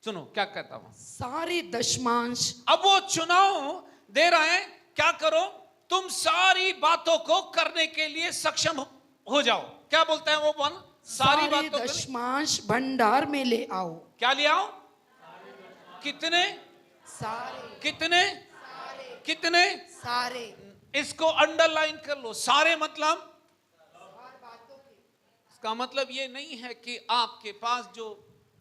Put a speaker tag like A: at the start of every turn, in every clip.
A: सुनो क्या कहता हूं,
B: सारे दशमांश।
A: अब वो चुनाव दे रहा है, क्या करो, तुम सारी बातों को करने के लिए सक्षम हो जाओ। क्या बोलते हैं वो बन, सारी बातों
B: दशमांश भंडार में ले आओ।
A: क्या ले आओ, कितने,
B: सारे,
A: कितने, कितने,
B: सारे।
A: इसको अंडरलाइन कर लो, सारे मतलब, इसका मतलब ये नहीं है कि आपके पास जो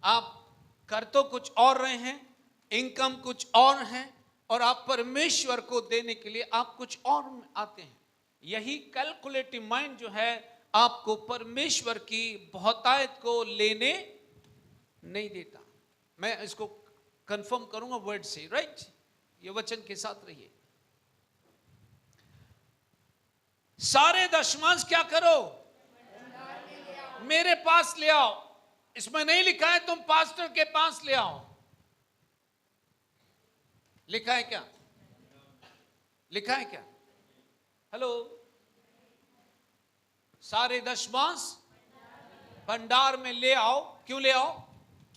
A: आप कर तो कुछ और रहे हैं, इनकम कुछ और है, और आप परमेश्वर को देने के लिए आप कुछ और आते हैं। यही कैलकुलेटिव माइंड जो है आपको परमेश्वर की बहुतायत को लेने नहीं देता। मैं इसको कंफर्म करूंगा वर्ड से, राइट, ये वचन के साथ रहिए। सारे दशमांश क्या करो, मेरे पास ले आओ। इसमें नहीं लिखा है तुम पास्टर के पास ले आओ, लिखा है क्या, लिखा है क्या, हेलो, सारे दशमांश भंडार में ले आओ। क्यों ले आओ,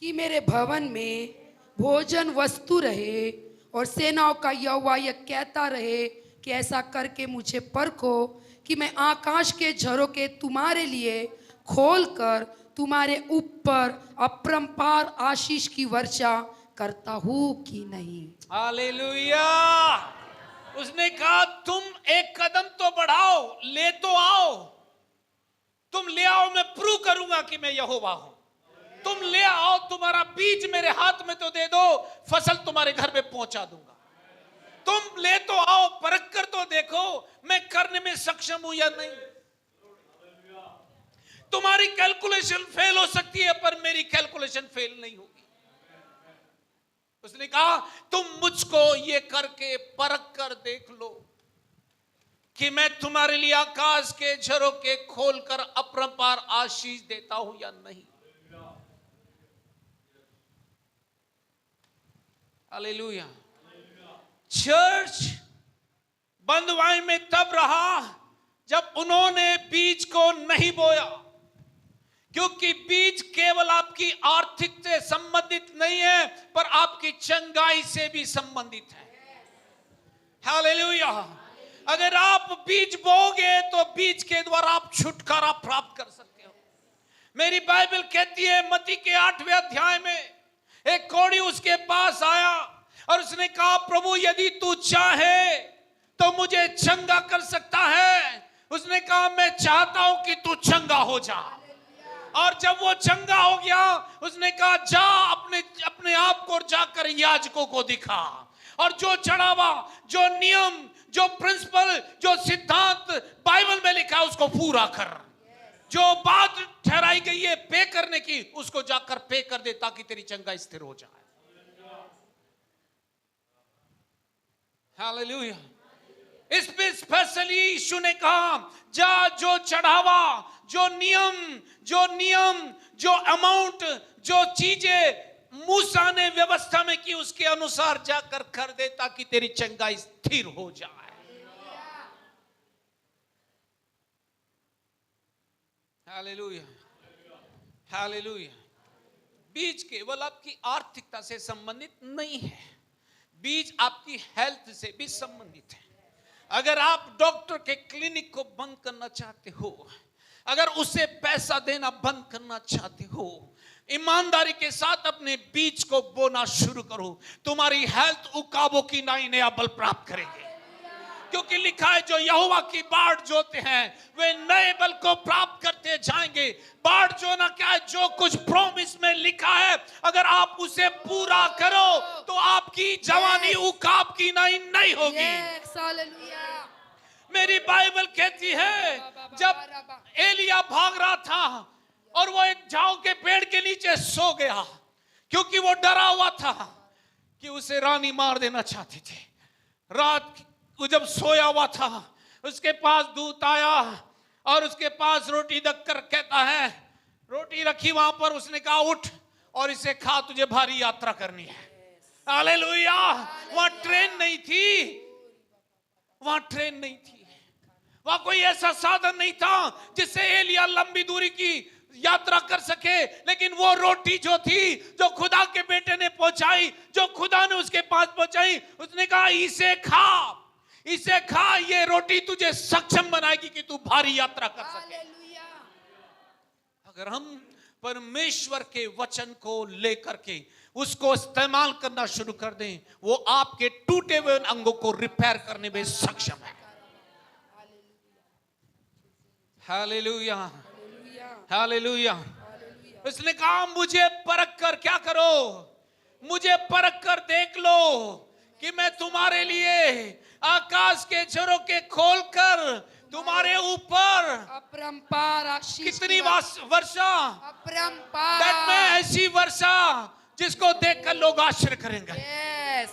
B: कि मेरे भवन में भोजन वस्तु रहे, और सेनाओं का यहोवा यह कहता रहे कि ऐसा करके मुझे परखो कि मैं आकाश के झरोखे तुम्हारे लिए खोलकर तुम्हारे ऊपर अपरंपार आशीष की वर्षा करता हूं कि नहीं।
A: हालेलुया। उसने कहा तुम एक कदम तो बढ़ाओ, ले तो आओ, तुम ले आओ, मैं प्रूव करूंगा कि मैं यहोवा हूं। तुम ले आओ, तुम्हारा बीज मेरे हाथ में तो दे दो, फसल तुम्हारे घर में पहुंचा दूंगा। तुम ले तो आओ, परख कर तो देखो मैं करने में सक्षम हूं या नहीं। तुम्हारी कैलकुलेशन फेल हो सकती है, पर मेरी कैलकुलेशन फेल नहीं होगी। उसने कहा तुम मुझको ये करके परख कर देख लो कि मैं तुम्हारे लिए आकाश के झरोखे खोलकर अपरंपार आशीष देता हूं या नहीं। हालेलुया। चर्च बंधुआई में तब रहा जब उन्होंने बीज को नहीं बोया, क्योंकि बीज केवल आपकी आर्थिक से संबंधित नहीं है, पर आपकी चंगाई से भी संबंधित है। हालेलुया। अगर आप बीज बोगे तो बीज के द्वारा आप छुटकारा प्राप्त कर सकते हो। मेरी बाइबल कहती है मत्ती के 8वें अध्याय में एक कोढ़ी उसके पास आया और उसने कहा प्रभु यदि तू चाहे तो मुझे चंगा कर सकता है। उसने कहा मैं चाहता हूं कि तू चंगा हो जा। और जब वो चंगा हो गया उसने कहा जा अपने आप को जाकर याजकों को दिखा, और जो चढ़ावा, जो नियम, जो प्रिंसिपल, जो सिद्धांत बाइबल में लिखा है उसको पूरा कर। जो बात ठहराई गई है पे करने की, उसको जाकर पे कर दे ताकि तेरी चंगाई स्थिर हो जाए। हालेलुया। इस पे स्पेशली यीशु ने कहा जा, जो चढ़ावा, जो नियम, जो अमाउंट, जो चीजें मूसा ने व्यवस्था में की उसके अनुसार जाकर कर दे ताकि तेरी चंगाई स्थिर हो जाए। Hallelujah, hallelujah. बीज केवल आपकी आर्थिकता से संबंधित नहीं है, बीज आपकी हेल्थ से भी संबंधित है। अगर आप डॉक्टर के क्लिनिक को बंद करना चाहते हो, अगर उसे पैसा देना बंद करना चाहते हो, ईमानदारी के साथ अपने बीज को बोना शुरू करो, तुम्हारी हेल्थ उकाबों की नया बल प्राप्त करेगी। क्योंकि लिखा है जो यहोवा की बाढ़ जोते हैं वे नए बल को प्राप्त करते जाएंगे। बाढ़ जोना क्या है? जो कुछ प्रॉमिस में लिखा है अगर आप उसे पूरा करो तो आपकी जवानी उकाब की नहीं होगी। मेरी बाइबल कहती है जब एलिया भाग रहा था और वो एक झाऊ के पेड़ के नीचे सो गया, क्योंकि वो डरा हुआ था कि उसे रानी मार देना चाहती थी। रात वो जब सोया हुआ था उसके पास दूत आया और उसके पास रोटी रखकर कहता है, रोटी रखी वहां पर, उसने कहा उठ और इसे खा, तुझे भारी यात्रा करनी है। हालेलुया। वहां ट्रेन नहीं थी, वहां ट्रेन नहीं थी, वहां कोई ऐसा साधन नहीं था जिससे एलिया लंबी दूरी की यात्रा कर सके, लेकिन वो रोटी जो थी, जो खुदा के बेटे ने पहुंचाई, जो खुदा ने उसके पास पहुंचाई, उसने कहा इसे खा, इसे खा, ये रोटी तुझे सक्षम बनाएगी कि तू भारी यात्रा कर सके। अगर हम परमेश्वर के वचन को लेकर के उसको इस्तेमाल करना शुरू कर दें, वो आपके टूटे हुए अंगों को रिपेयर करने में सक्षम है। Hallelujah, hallelujah. उसने कहा मुझे परख कर क्या करो, मुझे परख कर देख लो कि मैं तुम्हारे लिए आकाश के झरोखे खोलकर तुम्हारे ऊपर
B: अपरंपार आशीष
A: कितनी वर्षा,
B: अपरंपार,
A: दैट में ऐसी वर्षा जिसको देखकर लोग आश्चर्य करेंगे।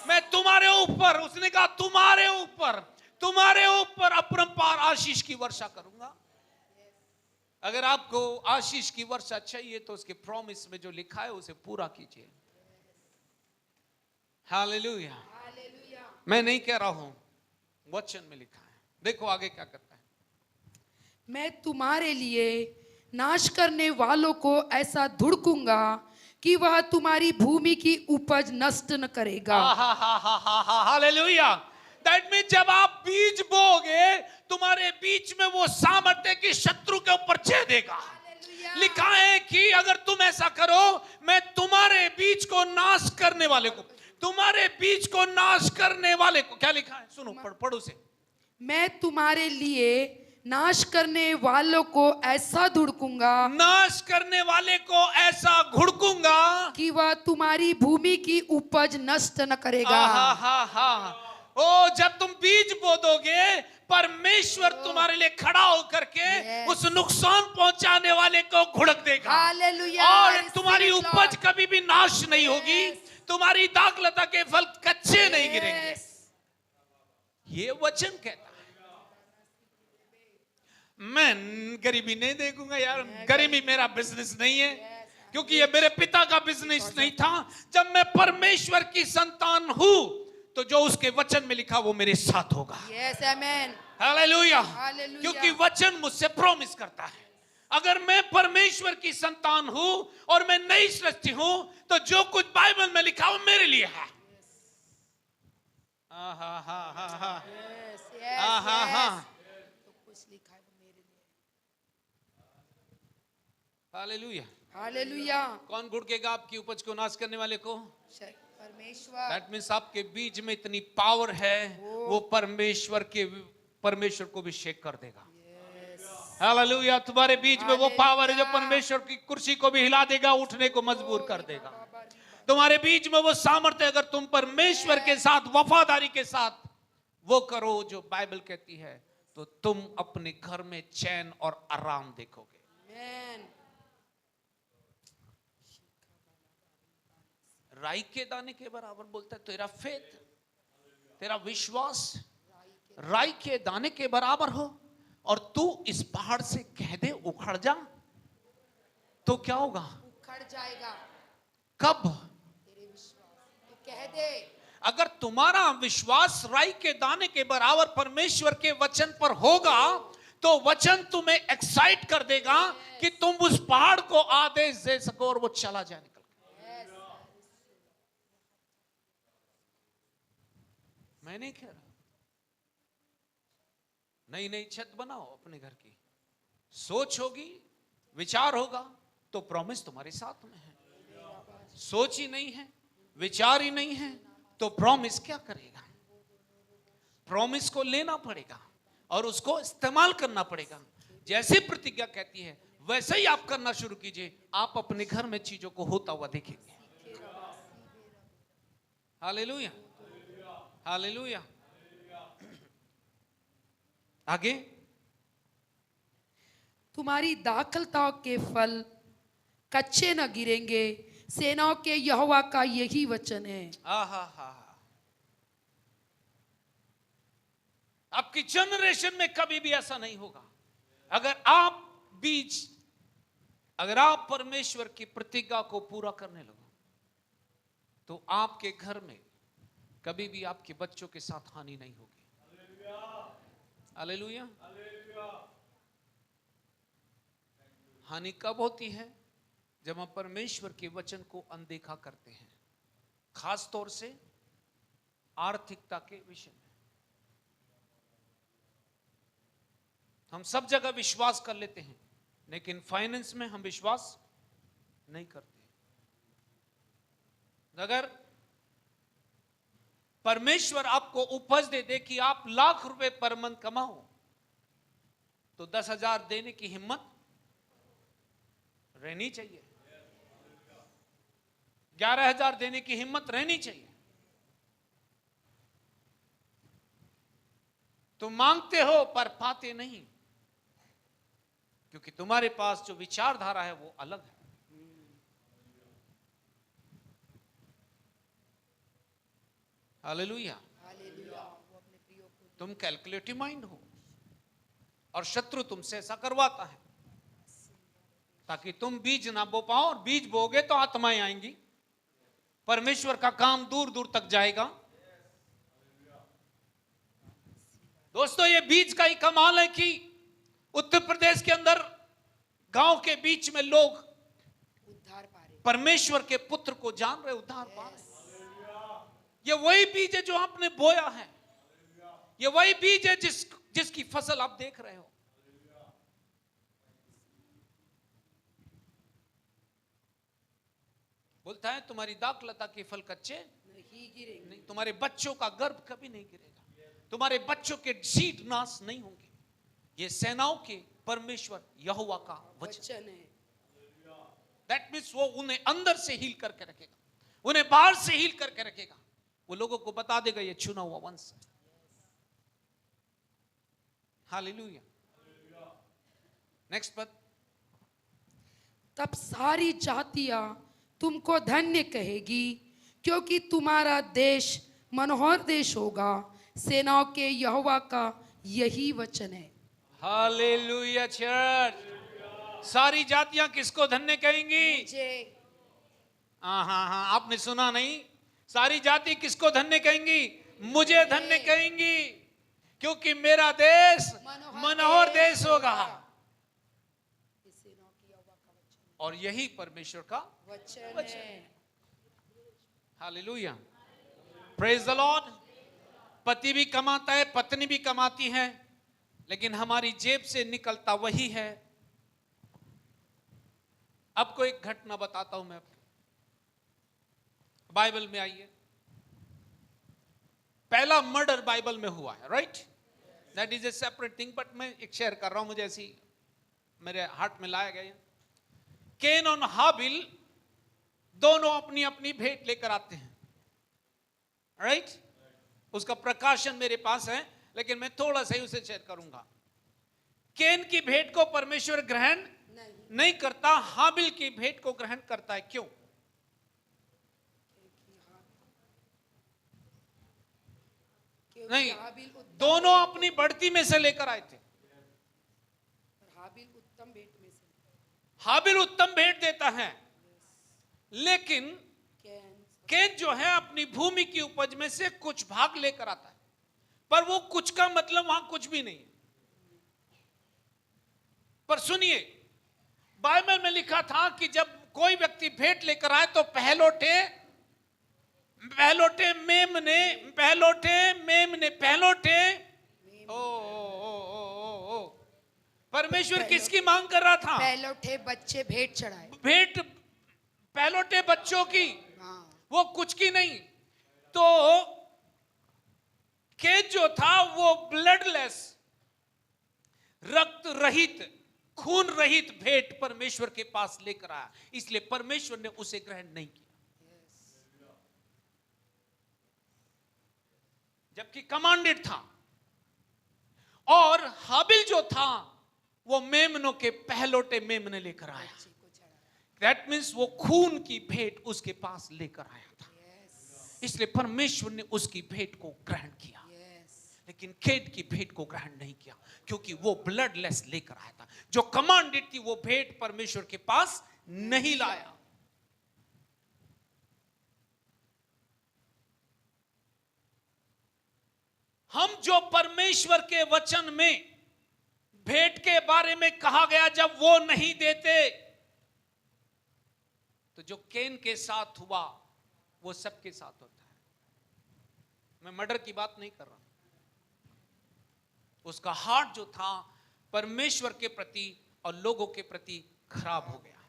A: मैं तुम्हारे ऊपर, उसने कहा तुम्हारे ऊपर अपरंपार आशीष की वर्षा करूंगा। अगर आपको आशीष की वर्षा चाहिए तो उसके प्रॉमिस में जो लिखा है उसे पूरा कीजिए। हालेलुया। मैं नहीं कह रहा हूं, वचन में लिखा है। देखो आगे क्या करता है।
B: मैं तुम्हारे लिए नाश करने वालों को ऐसा धुड़कूंगा कि वह तुम्हारी भूमि की उपज नष्ट न करेगा।
A: हालेलुया। दैट मीन्स जब आप बीज बोगे, तुम्हारे बीच में वो सामर्थ्य की शत्रु के ऊपर छेद देगा। लिखा है कि अगर तुम ऐसा करो, मैं तुम्हारे बीज को नाश करने वाले को, तुम्हारे बीज को नाश करने वाले को, क्या लिखा है सुनो, पढ़ो से।
B: मैं तुम्हारे लिए नाश करने वालों को ऐसा धुड़कूंगा,
A: नाश करने वाले को ऐसा घुड़कूंगा
B: कि वह तुम्हारी भूमि की उपज नष्ट न करेगा।
A: ओ जब तुम बीज बो दोगे, परमेश्वर तुम्हारे लिए खड़ा होकर के उस नुकसान पहुंचाने वाले को घुड़क देगा।
B: हालेलुया।
A: और तुम्हारी उपज कभी भी नाश नहीं होगी, तुम्हारी दाखलता के फल कच्चे नहीं गिरेंगे। ये वचन कहता है। मैं गरीबी नहीं देखूंगा यार, गरीबी मेरा बिजनेस नहीं है, क्योंकि ये मेरे पिता का बिजनेस नहीं था। जब मैं परमेश्वर की संतान हूं तो जो उसके वचन में लिखा वो मेरे साथ होगा।
B: Yes amen,
A: hallelujah.
B: हालेलुया।
A: क्योंकि वचन मुझसे प्रॉमिस करता है, अगर मैं परमेश्वर की संतान हूं और मैं नई सृष्टि हूं तो जो कुछ बाइबल में लिखा वो मेरे लिए है। Hallelujah,
B: hallelujah.
A: कौन घुड़केगा आपकी उपज को नाश करने वाले को?
B: परमेश्वर।
A: दैट मीन्स आपके बीज में इतनी पावर है, वो परमेश्वर को भी शेक कर देगा। हालेलुया। तुम्हारे बीच में वो पावर है जो परमेश्वर की कुर्सी को भी हिला देगा, उठने को मजबूर कर देगा। तुम्हारे बीच में वो सामर्थ्य, अगर तुम परमेश्वर के साथ वफादारी के साथ वो करो जो बाइबल कहती है, तो तुम अपने घर में चैन और आराम देखोगे। राई के दाने के बराबर बोलता है तेरा फेथ, तेरा विश्वास राई के दाने के बराबर हो, और तू इस पहाड़ से कह दे उखड़ जा, तो क्या होगा?
B: उखड़ जाएगा।
A: कब?
B: तेरे विश्वास तो कह दे।
A: अगर तुम्हारा विश्वास राई के दाने के बराबर परमेश्वर के वचन पर होगा, तो वचन तुम्हें एक्साइट कर देगा कि तुम उस पहाड़ को आदेश दे सको और वो चला जाए निकल। मैं नहीं कह रहा, नई नई छत बनाओ अपने घर की, सोच होगी, विचार होगा तो प्रॉमिस तुम्हारे साथ में है। सोच ही नहीं है, विचार ही नहीं है, तो प्रॉमिस क्या करेगा? प्रॉमिस को लेना पड़ेगा और उसको इस्तेमाल करना पड़ेगा। जैसे प्रतिज्ञा कहती है वैसे ही आप करना शुरू कीजिए, आप अपने घर में चीजों को होता हुआ देखेंगे। Hallelujah, hallelujah. आगे,
B: तुम्हारी दाखलताओं के फल कच्चे न गिरेंगे, सेनाओं के यहोवा का यही वचन है।
A: आपकी जनरेशन में कभी भी ऐसा नहीं होगा। अगर आप परमेश्वर की प्रतिज्ञा को पूरा करने लगो, तो आपके घर में कभी भी आपके बच्चों के साथ हानि नहीं होगी। हालेलुया, हानि कब होती है? जब हम परमेश्वर के वचन को अनदेखा करते हैं, खास तौर से आर्थिकता के विषय में। हम सब जगह विश्वास कर लेते हैं, लेकिन फाइनेंस में हम विश्वास नहीं करते। अगर परमेश्वर आपको उपज दे दे कि आप लाख रुपए पर मंथ कमाओ, तो 10,000 देने की हिम्मत रहनी चाहिए, 11,000 देने की हिम्मत रहनी चाहिए। तुम मांगते हो पर पाते नहीं, क्योंकि तुम्हारे पास जो विचारधारा है वो अलग है। हालेलुया। तुम कैलकुलेटिव माइंड हो और शत्रु तुमसे ऐसा करवाता है ताकि तुम बीज ना बो पाओ, और बीज बोगे तो आत्माएं आएंगी, परमेश्वर का काम दूर दूर तक जाएगा। दोस्तों, ये बीज का ही कमाल है कि उत्तर प्रदेश के अंदर गांव के बीच में लोग
B: उद्धार पा रहे,
A: परमेश्वर के पुत्र को जान रहे, उद्धार पा रहे। ये वही बीज है जो आपने बोया है, ये वही बीज है जिसकी फसल आप देख रहे हो। बोलता है तुम्हारी दाखलता के फल कच्चे
B: नहीं गिरेंगे,
A: नहीं, तुम्हारे बच्चों का गर्भ कभी नहीं गिरेगा, तुम्हारे बच्चों के सीड नाश नहीं होंगे। ये सेनाओं के परमेश्वर यहोवा का वचन
B: है।
A: दैट मीन्स वो उन्हें अंदर से हील करके रखेगा, उन्हें बाहर से हील करके रखेगा। वो लोगों को बता देगा ये चुना हुआ वंश है। हालेलुया। नेक्स्ट पद।
B: तब सारी जातियां तुमको धन्य कहेगी, क्योंकि तुम्हारा देश मनोहर देश होगा। सेनाओं के यहोवा का यही वचन है।
A: Hallelujah church. सारी जातियां किसको धन्य कहेंगी? हाँ, आपने सुना नहीं? सारी जाति किसको धन्य कहेंगी? मुझे धन्य कहेंगी, क्योंकि मेरा देश मनोहर देश होगा। और यही परमेश्वर का वचन है। Hallelujah, praise the Lord. पति भी कमाता है, पत्नी भी कमाती है, लेकिन हमारी जेब से निकलता वही है। आपको एक घटना बताता हूं मैं, बाइबल में आइए। पहला मर्डर बाइबल में हुआ है, right? That is a separate thing, but मैं एक शेयर कर रहा हूं, मुझे ऐसी मेरे हार्ट में लाया गया। केन और हाबिल दोनों अपनी अपनी भेंट लेकर आते हैं, राइट? उसका प्रकाशन मेरे पास है, लेकिन मैं थोड़ा सा ही उसे शेयर करूंगा। केन की भेंट को परमेश्वर ग्रहण नहीं करता, हाबिल की भेंट को ग्रहण करता है। क्यों? नहीं, दोनों अपनी बढ़ती में से लेकर आए थे।
B: हाबिल उत्तम भेंट में से,
A: हाबिल उत्तम भेंट देता है, लेकिन केन जो है अपनी भूमि की उपज में से कुछ भाग लेकर आता है, पर वो कुछ का मतलब वहां कुछ भी नहीं है। पर सुनिए, बाइबल में लिखा था कि जब कोई व्यक्ति भेंट लेकर आए तो पहलोटे मेमने ओ परमेश्वर किसकी मांग कर रहा था?
B: पहलोटे बच्चे भेंट चढ़ाए,
A: भेंट पहलोटे बच्चों की, वो कुछ की नहीं। तो केन जो था वो ब्लडलेस, रक्त रहित, खून रहित भेंट परमेश्वर के पास लेकर आया, इसलिए परमेश्वर ने उसे ग्रहण नहीं किया। जबकि कमांडेड था। और हाबिल जो था वो मेमनों के पहलोटे मेमने लेकर आया। दैट मीन्स वो खून की भेंट उसके पास लेकर आया था, इसलिए परमेश्वर ने उसकी भेंट को ग्रहण किया। लेकिन केन की भेंट को ग्रहण नहीं किया, क्योंकि वो ब्लडलेस लेकर आया था। जो कमांडेड थी वो भेंट परमेश्वर के पास नहीं लाया। हम जो परमेश्वर के वचन में भेंट के बारे में कहा गया जब वो नहीं देते तो जो कैन के साथ हुआ वो सबके साथ होता है। मैं मर्डर की बात नहीं कर रहा। उसका हार्ट जो था परमेश्वर के प्रति और लोगों के प्रति खराब हो गया।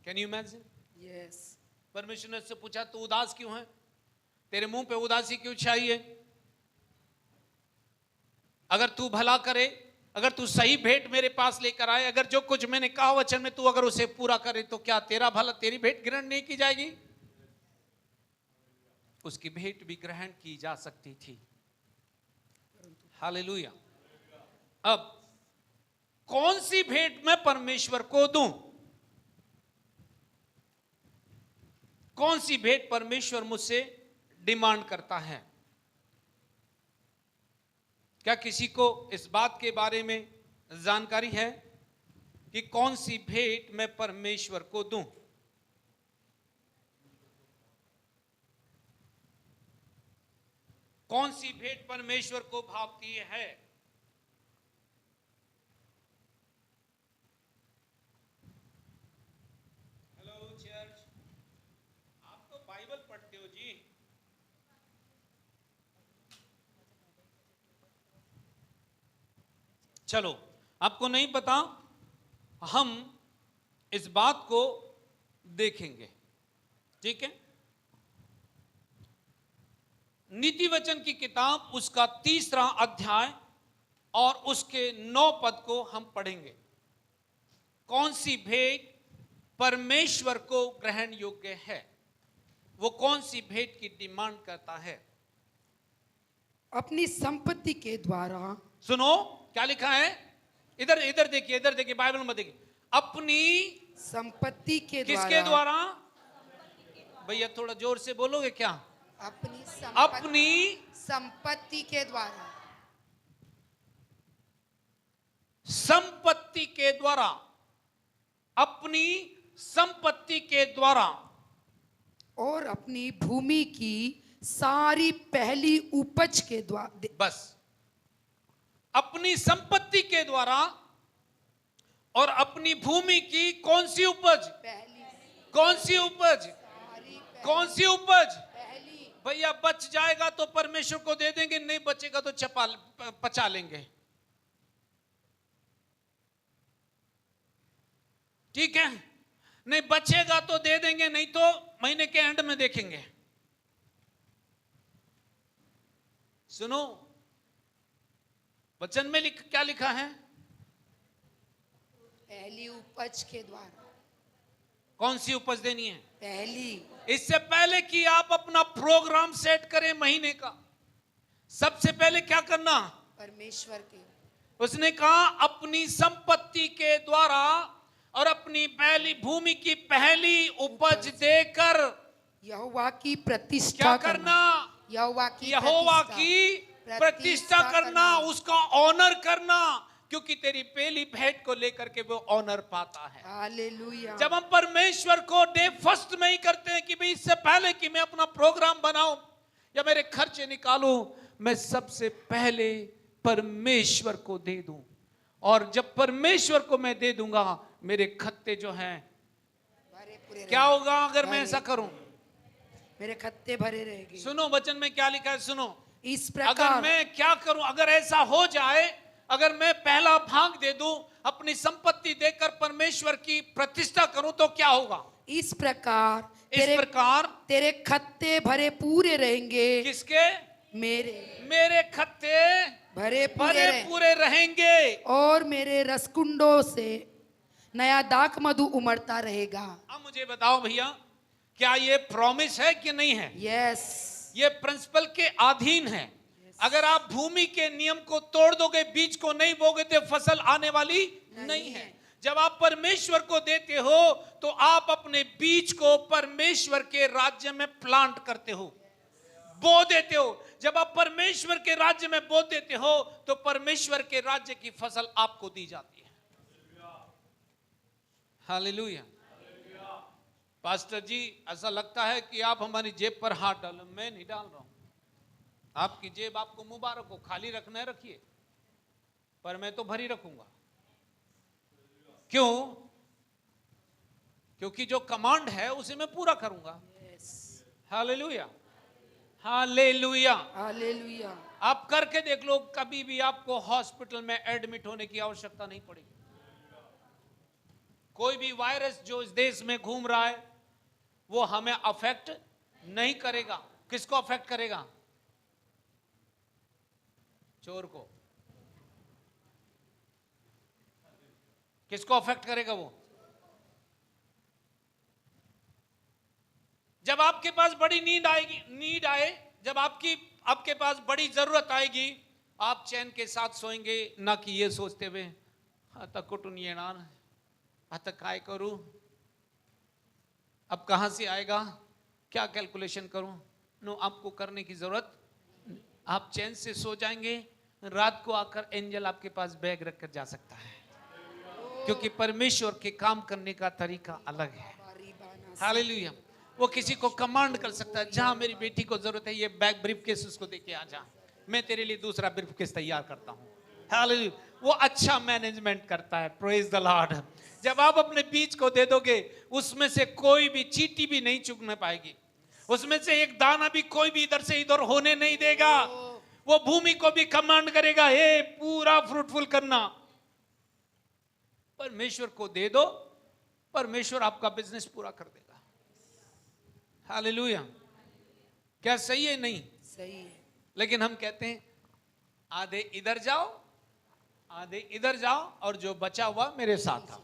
A: Can you imagine?
B: यस।
A: परमेश्वर ने उससे पूछा तू उदास क्यों है? तेरे मुंह पे उदासी क्यों छाई है? अगर तू भला करे, अगर तू सही भेंट मेरे पास लेकर आए, अगर जो कुछ मैंने कहा वचन में तू अगर उसे पूरा करे तो क्या तेरा भला, तेरी भेंट ग्रहण नहीं की जाएगी? उसकी भेंट भी ग्रहण की जा सकती थी। हालेलुया। अब कौन सी भेंट मैं परमेश्वर को दूं? कौन सी भेंट परमेश्वर मुझसे डिमांड करता है? क्या किसी को इस बात के बारे में जानकारी है कि कौन सी भेंट मैं परमेश्वर को दूं? कौन सी भेंट परमेश्वर को भावती है? हेलो चर्च, आप तो बाइबल पढ़ते हो जी। चलो, आपको नहीं पता, हम इस बात को देखेंगे, ठीक है? नीति वचन की किताब उसका 3रा अध्याय और उसके 9 पद को हम पढ़ेंगे। कौन सी भेंट परमेश्वर को ग्रहण योग्य है? वो कौन सी भेंट की डिमांड करता है?
B: अपनी संपत्ति के द्वारा।
A: सुनो क्या लिखा है, इधर इधर देखिए, इधर देखिए, बाइबल में देखिए। अपनी
B: संपत्ति के द्वारा।
A: किसके द्वारा? भैया थोड़ा जोर से बोलोगे क्या?
B: अपनी संपत्ति के द्वारा।
A: संपत्ति के द्वारा। अपनी संपत्ति के द्वारा।
B: और अपनी भूमि की सारी पहली उपज के द्वारा।
A: बस, अपनी संपत्ति के द्वारा और अपनी भूमि की कौन सी उपज?
B: पहली।
A: कौन सी उपज? कौन सी उपज?
B: पहली।
A: भैया बच जाएगा तो परमेश्वर को दे देंगे, नहीं बचेगा तो पचा लेंगे, ठीक है? नहीं बचेगा तो दे देंगे, नहीं तो महीने के एंड में देखेंगे। सुनो, वचन में क्या लिखा है?
B: पहली उपज के द्वारा।
A: कौन सी उपज देनी है?
B: पहली।
A: इससे पहले कि आप अपना प्रोग्राम सेट करें महीने का, सबसे पहले क्या करना?
B: परमेश्वर के।
A: उसने कहा अपनी संपत्ति के द्वारा और अपनी पहली भूमि की पहली उपज देकर
B: यहोवा की प्रतिष्ठा
A: क्या करना?
B: यहोवा
A: की प्रतिष्ठा करना, उसका ऑनर करना, क्योंकि तेरी पहली भेंट को लेकर के वो ऑनर पाता है।
B: हालेलुया।
A: जब हम परमेश्वर को डे फर्स्ट में ही करते हैं कि भाई इससे पहले कि मैं अपना प्रोग्राम बनाऊं या मेरे खर्चे निकालूं, मैं सबसे पहले परमेश्वर को दे दूं, और जब परमेश्वर को मैं दे दूंगा मेरे खत्ते जो हैं, क्या होगा अगर मैं ऐसा करूं?
B: मेरे खत्ते भरे रहेंगे।
A: सुनो वचन में क्या लिखा है, सुनो।
B: इस प्रकार
A: अगर मैं क्या करूं, अगर ऐसा हो जाए, अगर मैं पहला भाग दे दूं, अपनी संपत्ति देकर परमेश्वर की प्रतिष्ठा करूं तो क्या होगा?
B: इस प्रकार तेरे खत्ते भरे पूरे रहेंगे।
A: किसके? मेरे खत्ते
B: भरे
A: पूरे रहेंगे,
B: और मेरे रसकुंडों से नया दाख मधु उमड़ता रहेगा।
A: अब मुझे बताओ भैया, क्या ये प्रॉमिस है कि नहीं है?
B: यस।
A: ये प्रिंसिपल के अधीन है। अगर आप भूमि के नियम को तोड़ दोगे, बीज को नहीं बोगे तो फसल आने वाली नहीं है। जब आप परमेश्वर को देते हो तो आप अपने बीज को परमेश्वर के राज्य में प्लांट करते हो, बो देते हो। जब आप परमेश्वर के राज्य में बो देते हो तो परमेश्वर के राज्य की फसल आपको दी जाती है। हालेलुया। पास्टर जी, ऐसा लगता है कि आप हमारी जेब पर हाथ डालो। मैं नहीं डाल रहा हूं, आपकी जेब आपको मुबारक हो, खाली रखना है रखिए, पर मैं तो भरी रखूंगा। क्यों? क्योंकि जो कमांड है उसे मैं पूरा करूंगा। Hallelujah, hallelujah.
B: हालेलुया।
A: आप करके देख लो, कभी भी आपको हॉस्पिटल में एडमिट होने की आवश्यकता नहीं पड़ेगी। कोई भी वायरस जो इस देश में घूम रहा है वो हमें अफेक्ट नहीं करेगा। किसको अफेक्ट करेगा? चोर को। किसको अफेक्ट करेगा वो? जब आपके पास बड़ी नीड आए, जब आपके पास बड़ी जरूरत आएगी, आप चैन के साथ सोएंगे, ना कि ये सोचते हुए आता कुटुन येणार, आता काय करूं, अब कहां से आएगा, क्या कैलकुलेशन करूं। नो, आपको करने की जरूरत, आप चैन से सो जाएंगे। रात को आकर एंजल आपके पास बैग रखकर जा सकता है, क्योंकि परमेश्वर के काम करने का तरीका अलग है। हालेलुया। वो किसी को कमांड कर सकता है, जहां मेरी बेटी को जरूरत है ये बैग ब्रीफकेस उसको देके आ जा, मैं तेरे लिए दूसरा ब्रीफकेस तैयार करता हूं। हालेलुया। वो अच्छा मैनेजमेंट करता है। Praise the Lord. जब आप अपने बीज को दे दोगे, उसमें से कोई भी चींटी भी नहीं चुगने पाएगी, उसमें से एक दाना भी कोई भी इधर से इधर होने नहीं देगा। वो भूमि को भी कमांड करेगा, हे पूरा फ्रूटफुल करना। परमेश्वर को दे दो, परमेश्वर आपका बिजनेस पूरा कर देगा। हालेलुया। क्या सही है? नहीं
B: सही है।
A: लेकिन हम कहते हैं आधे इधर जाओ, आधे इधर जाओ, और जो बचा हुआ मेरे साथ आओ।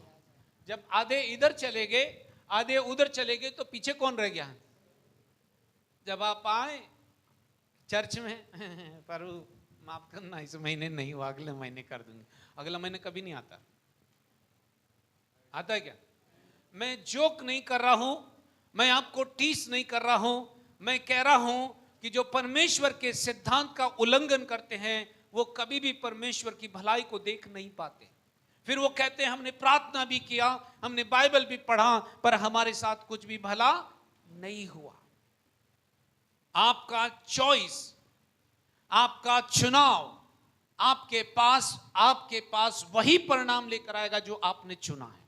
A: जब आधे इधर चले गए, आधे उधर चले गए, तो पीछे कौन रह गया? जब आप आए चर्च में, प्रभु माफ करना, इस महीने नहीं हुआ, अगले महीने कर दूंगी। अगला महीने कभी नहीं आता। आता है क्या? मैं जोक नहीं कर रहा हूं, मैं आपको टीस नहीं कर रहा हूं, मैं कह रहा हूं कि जो परमेश्वर के सिद्धांत का उल्लंघन करते हैं वो कभी भी परमेश्वर की भलाई को देख नहीं पाते। फिर वो कहते हैं हमने प्रार्थना भी किया, हमने बाइबल भी पढ़ा, पर हमारे साथ कुछ भी भला नहीं हुआ। आपका चॉइस, आपका चुनाव आपके पास वही परिणाम लेकर आएगा जो आपने चुना है।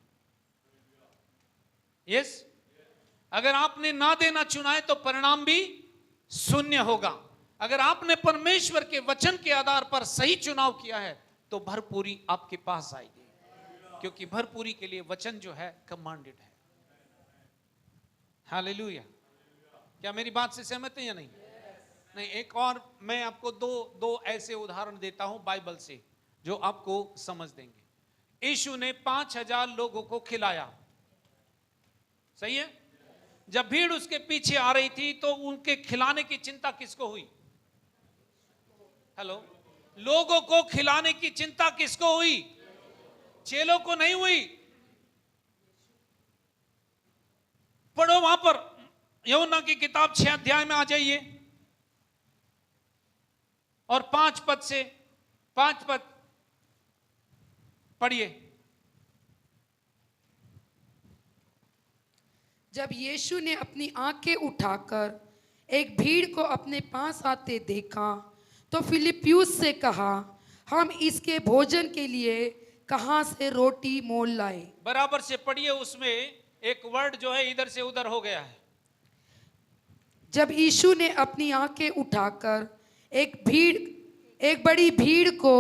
A: यस। अगर आपने ना देना चुना है तो परिणाम भी शून्य होगा। अगर आपने परमेश्वर के वचन के आधार पर सही चुनाव किया है तो भरपूरी आपके पास आएगी, क्योंकि भरपूरी के लिए वचन जो है कमांडेड है। हालेलुया। क्या मेरी बात से सहमत है या नहीं? नहीं। एक और मैं आपको दो ऐसे उदाहरण देता हूं बाइबल से जो आपको समझ देंगे। यीशु ने 5000 लोगों को खिलाया, सही है? जब भीड़ उसके पीछे आ रही थी तो उनके खिलाने की चिंता किसको हुई? हेलो, लोगों को खिलाने की चिंता किसको हुई? चेलों को नहीं हुई। पढ़ो वहां पर, यूहन्ना की किताब 6 अध्याय में आ जाइए और 5 पद पढ़िए।
B: जब यीशु ने अपनी आंखें उठाकर एक भीड़ को अपने पास आते देखा तो फिलिप्युस से कहा, हम इसके भोजन के लिए कहां से रोटी मोल लाए।
A: बराबर से पढ़िए, उसमें एक वर्ड जो है इधर से उधर हो गया है।
B: जब यीशु ने अपनी आंखें उठाकर एक बड़ी भीड़ को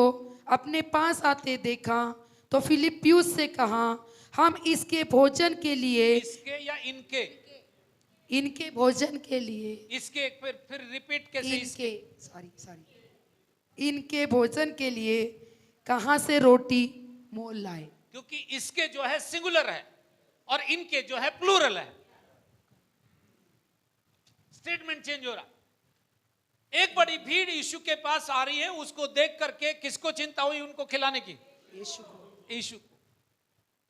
B: अपने पास आते देखा तो फिलिप्युस से कहा, हम इसके भोजन के लिए,
A: इसके या इनके?
B: इनके भोजन के लिए,
A: इसके फिर रिपीट कैसे?
B: इनके, सॉरी, इनके भोजन के लिए कहां से रोटी मोल लाए।
A: क्योंकि इसके जो है सिंगुलर है और इनके जो है प्लूरल है। स्टेटमेंट चेंज हो रहा। एक बड़ी भीड़ यीशु के पास आ रही है, उसको देख करके किसको चिंता हुई? उनको खिलाने की,
B: यीशु को।
A: यीशु को।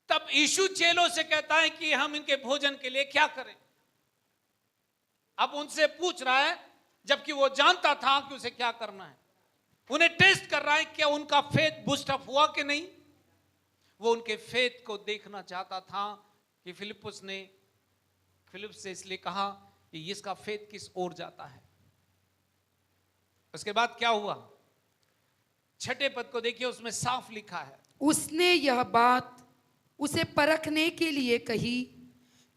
A: तब यीशु चेलों से कहता है कि हम इनके भोजन के लिए क्या करें। अब उनसे पूछ रहा है, जबकि वो जानता था कि उसे क्या करना है। उन्हें टेस्ट कर रहा है क्या उनका फेथ बूस्ट अप हुआ कि नहीं। वो उनके फेथ को देखना चाहता था कि फिलिप्पुस से इसलिए कहा कि इसका फेथ किस ओर जाता है। उसके बाद क्या हुआ? छठे पद को देखिए, उसमें साफ लिखा है,
B: उसने यह बात उसे परखने के लिए कही,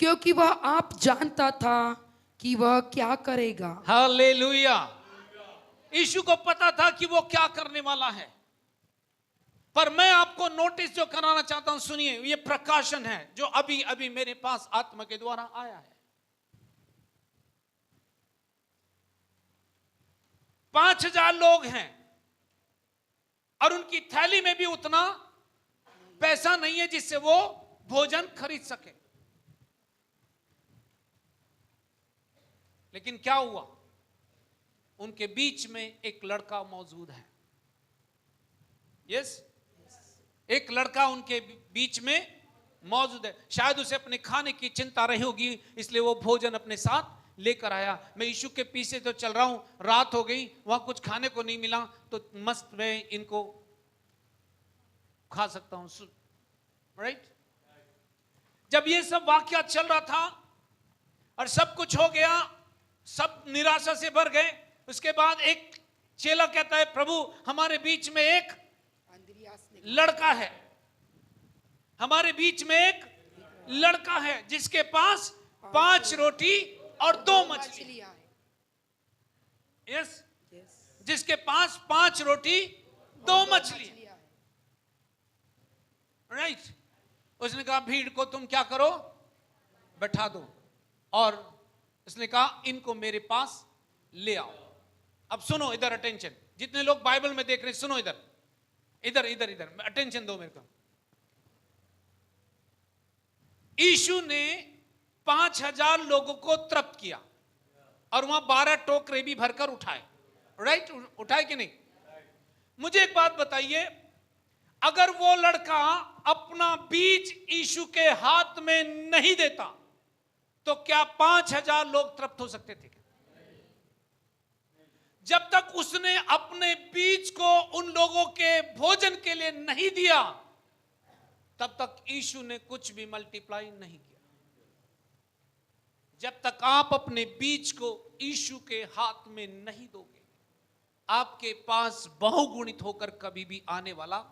B: क्योंकि वह आप जानता था कि वह क्या करेगा।
A: हालेलुया। यीशु को पता था कि वो क्या करने वाला है। पर मैं आपको नोटिस जो कराना चाहता हूं, सुनिए, ये प्रकाशन है जो अभी अभी मेरे पास आत्मा के द्वारा आया है। 5,000 लोग हैं और उनकी थैली में भी उतना पैसा नहीं है जिससे वो भोजन खरीद सके। लेकिन क्या हुआ? उनके बीच में एक लड़का मौजूद है। यस, एक लड़का उनके बीच में मौजूद है। शायद उसे अपने खाने की चिंता रही होगी, इसलिए वो भोजन अपने साथ लेकर आया। मैं यीशु के पीछे तो चल रहा हूं, रात हो गई, वहां कुछ खाने को नहीं मिला, तो मस्त मैं इनको खा सकता हूं, राइट? जब ये सब वाकया चल रहा था और सब कुछ हो गया, सब निराशा से भर गए, उसके बाद एक चेला कहता है, प्रभु हमारे बीच में एक लड़का है, हमारे बीच में एक लड़का है जिसके पास 5 रोटी और 2 मछली। यस, जिसके पास 5 रोटी 2 मछली, राइट? उसने कहा भीड़ को तुम क्या करो, बैठा दो, और उसने कहा इनको मेरे पास ले आओ। अब सुनो इधर, अटेंशन, जितने लोग बाइबल में देख रहे हैं सुनो, इधर इधर इधर इधर अटेंशन दो मेरे को। यीशु ने 5,000 लोगों को तृप्त किया और वहां 12 टोकरे भी भरकर उठाए, राइट? उठाए कि नहीं? मुझे एक बात बताइए, अगर वो लड़का अपना बीज यीशु के हाथ में नहीं देता तो क्या 5,000 लोग तृप्त हो सकते थे? जब तक उसने अपने बीज को उन लोगों के भोजन के लिए नहीं दिया, तब तक यीशु ने कुछ भी मल्टीप्लाई नहीं किया। जब तक आप अपने बीज को यीशु के हाथ में नहीं दोगे, आपके पास बहुगुणित होकर कभी भी आने वाला।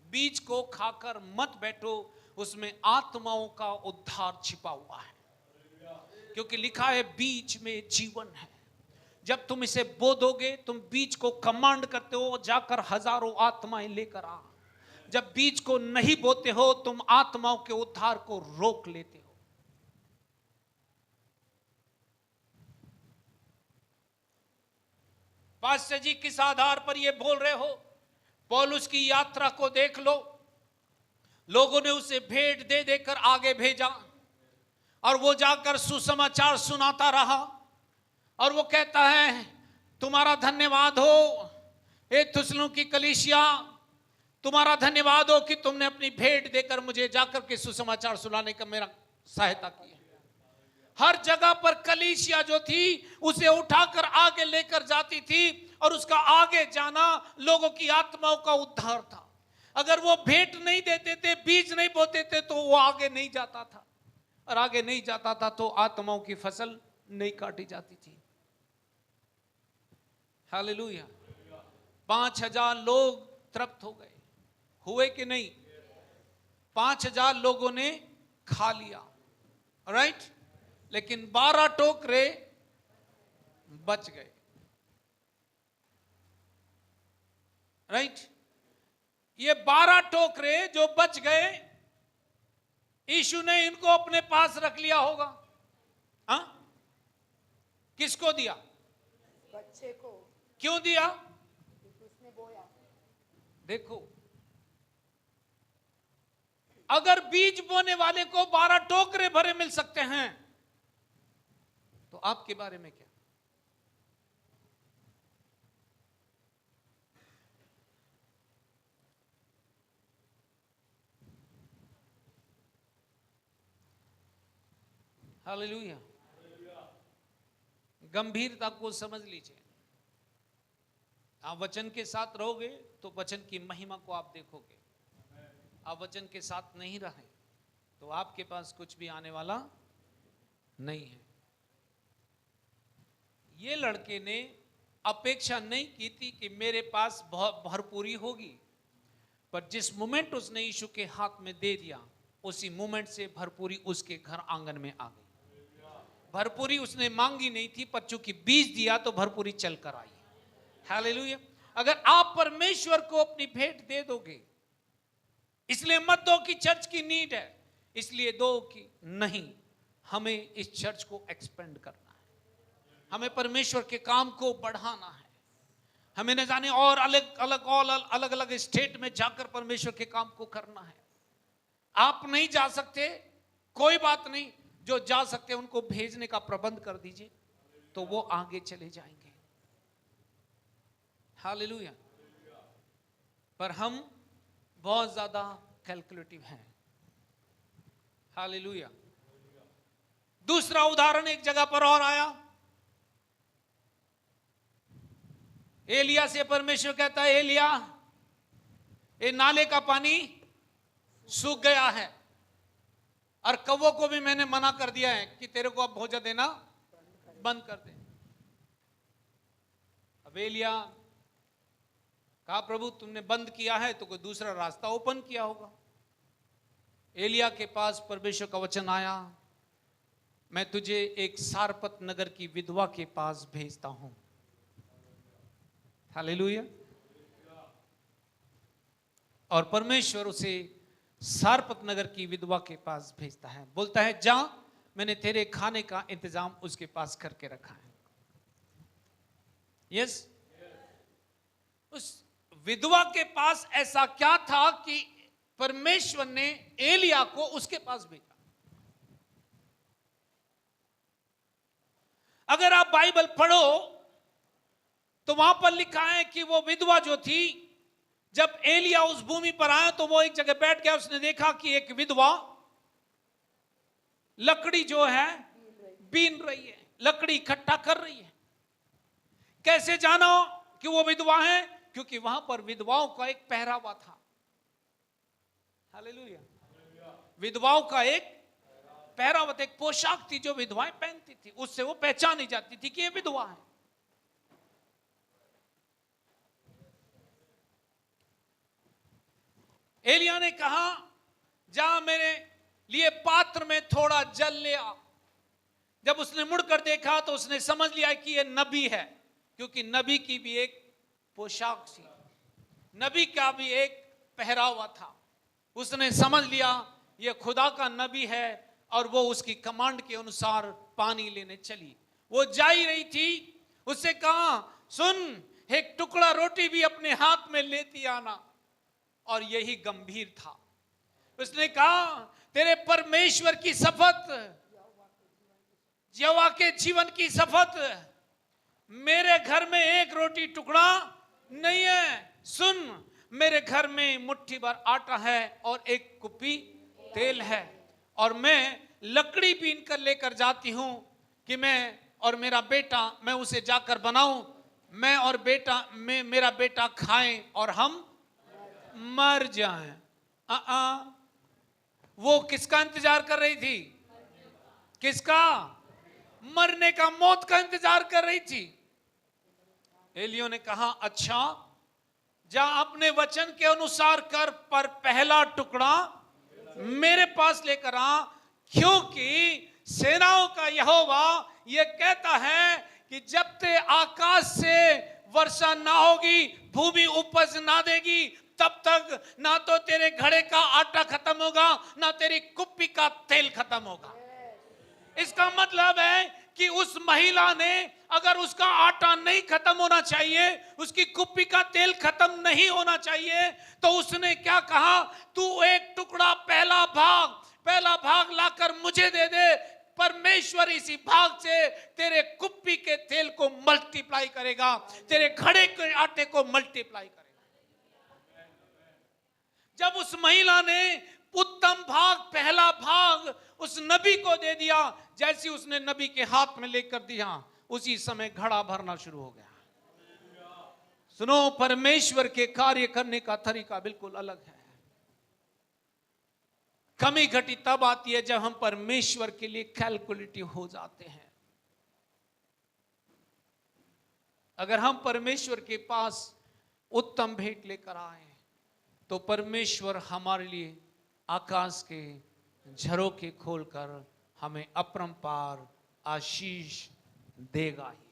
A: बीज को खाकर मत बैठो, उसमें आत्माओं का उद्धार छिपा हुआ है, क्योंकि लिखा है बीज में जीवन है। जब तुम इसे बो दोगे, तुम बीज को कमांड करते हो जाकर हजारों आत्माएं लेकर आ। जब बीज को नहीं बोते हो, तुम आत्माओं के उद्धार को रोक लेते हो। पास्टर जी किस आधार पर यह बोल रहे हो? पौलुस की यात्रा को देख लो, लोगों ने उसे भेंट दे देकर आगे भेजा और वो जाकर सुसमाचार सुनाता रहा, और वो कहता है तुम्हारा धन्यवाद हो ए थुसलुंकी कलीसिया, तुम्हारा धन्यवाद हो कि तुमने अपनी भेंट देकर मुझे जाकर के सुसमाचार सुनाने का मेरा सहायता की। हर जगह पर कलीसिया जो थी उसे उठाकर आगे लेकर जाती थी, और उसका आगे जाना लोगों की आत्माओं का उद्धार था। अगर वो भेंट नहीं देते थे, बीज नहीं बोते थे, तो वो आगे नहीं जाता था, और आगे नहीं जाता था तो आत्माओं की फसल नहीं काटी जाती थी। हालेलुया। 5,000 लोग तृप्त हो गए, हुए कि नहीं? 5,000 लोगों ने खा लिया, राइट? लेकिन 12 टोकरे बच गए, राइट? ये 12 टोकरे जो बच गए, यीशु ने इनको अपने पास रख लिया होगा। हाँ, किसको दिया?
B: बच्चे को।
A: क्यों दिया?
B: उसने बोया।
A: देखो, अगर बीज बोने वाले को 12 टोकरे भरे मिल सकते हैं, तो आपके बारे में क्या? हालेलुया। गंभीरता को समझ लीजिए। आप वचन के साथ रहोगे तो वचन की महिमा को आप देखोगे। आप वचन के साथ नहीं रहे तो आपके पास कुछ भी आने वाला नहीं है। ये लड़के ने अपेक्षा नहीं की थी कि मेरे पास बहुत भरपूरी होगी, पर जिस मोमेंट उसने यीशु के हाथ में दे दिया, उसी मोमेंट से भरपूरी उसके घर आंगन में आ गई। भरपूरी उसने मांगी नहीं थी, पर चूंकि बीज दिया तो भरपूरी चल कर आई। हालेलुया। अगर आप परमेश्वर को अपनी भेंट दे दोगे, इसलिए मत दो कि चर्च की नीड है, इसलिए दो कि नहीं, हमें इस चर्च को एक्सपेंड करना है, हमें परमेश्वर के काम को बढ़ाना है, हमें न जाने और अलग अलग स्टेट में जाकर परमेश्वर के काम को करना है। आप नहीं जा सकते, कोई बात नहीं, जो जा सकते उनको भेजने का प्रबंध कर दीजिए, तो वो आगे चले जाएंगे। हालेलुया। पर हम बहुत ज्यादा कैलकुलेटिव हैं। हालेलुया। दूसरा उदाहरण एक जगह पर और आया। एलिया से परमेश्वर कहता है, एलिया, ये नाले का पानी सूख गया है और कौवों को भी मैंने मना कर दिया है कि तेरे को अब भोजन देना बंद कर दे। अब एलिया कहा, प्रभु तुमने बंद किया है तो कोई दूसरा रास्ता ओपन किया होगा। एलिया के पास परमेश्वर का वचन आया, मैं तुझे एक सारपत नगर की विधवा के पास भेजता हूं। हालेलुया। और परमेश्वर उसे सारपत नगर की विधवा के पास भेजता है, बोलता है जा, मैंने तेरे खाने का इंतजाम उसके पास करके रखा है। यस। उस विधवा के पास ऐसा क्या था कि परमेश्वर ने एलिया को उसके पास भेजा? अगर आप बाइबल पढ़ो तो वहां पर लिखा है कि वो विधवा जो थी, जब एलिया उस भूमि पर आया तो वो एक जगह बैठ गया। उसने देखा कि एक विधवा लकड़ी जो है बीन रही है, लकड़ी इकट्ठा कर रही है। कैसे जाना कि वो विधवा है? क्योंकि वहां पर विधवाओं का एक पहरावा था। हालेलुया। विधवाओं का एक पहरावा, एक पोशाक थी जो विधवाएं पहनती थी, उससे वो पहचानी जाती थी कि ये विधवा है। एलिया ने कहा, जा मेरे लिए पात्र में थोड़ा जल ले आ। जब उसने मुड़कर देखा तो उसने समझ लिया कि यह नबी है, क्योंकि नबी की भी एक पोशाक थी, नबी का भी एक पहरावा था। उसने समझ लिया यह खुदा का नबी है, और वो उसकी कमांड के अनुसार पानी लेने चली। वो जा ही रही थी, उससे कहा, सुन, एक टुकड़ा रोटी भी अपने हाथ में लेती आना। और यही गंभीर था। उसने कहा, तेरे परमेश्वर की शपथ, यहोवा के जीवन की शपथ, मेरे घर में एक रोटी टुकड़ा नहीं है। सुन, मेरे घर में मुट्ठी भर आटा है और एक कुप्पी तेल है, और मैं लकड़ी बीन कर लेकर जाती हूं कि मैं और मेरा बेटा, मैं उसे जाकर बनाऊं, मैं और बेटा, मेरा बेटा खाएं और हम मर जाएं। वो किसका इंतजार कर रही थी? किसका? मरने का, मौत का इंतजार कर रही थी। एलिया ने कहा, अच्छा जा, अपने वचन के अनुसार कर, पर पहला टुकड़ा मेरे पास लेकर आ, क्योंकि सेनाओं का यहोवा यह कहता है कि जब ते आकाश से वर्षा ना होगी, भूमि उपज ना देगी, तब तक ना तो तेरे घड़े का आटा खत्म होगा, ना तेरी कुप्पी का तेल खत्म होगा। इसका मतलब है कि उस महिला ने, अगर उसका आटा नहीं खत्म होना चाहिए, उसकी कुप्पी का तेल खत्म नहीं होना चाहिए, तो उसने क्या कहा, तू एक टुकड़ा पहला भाग लाकर मुझे दे दे, परमेश्वर इसी भाग से तेरे कुप्पी के तेल को मल्टीप्लाई करेगा, तेरे घड़े के आटे को मल्टीप्लाई करेगा। जब उस महिला ने उत्तम भाग, पहला भाग उस नबी को दे दिया, जैसे उसने नबी के हाथ में लेकर दिया, उसी समय घड़ा भरना शुरू हो गया। सुनो, परमेश्वर के कार्य करने का तरीका बिल्कुल अलग है। कमी घटी तब आती है जब हम परमेश्वर के लिए कैलकुलेटिव हो जाते हैं। अगर हम परमेश्वर के पास उत्तम भेंट लेकर आए तो परमेश्वर हमारे लिए आकाश के झरोखे खोलकर हमें अपरंपार आशीष देगा ही।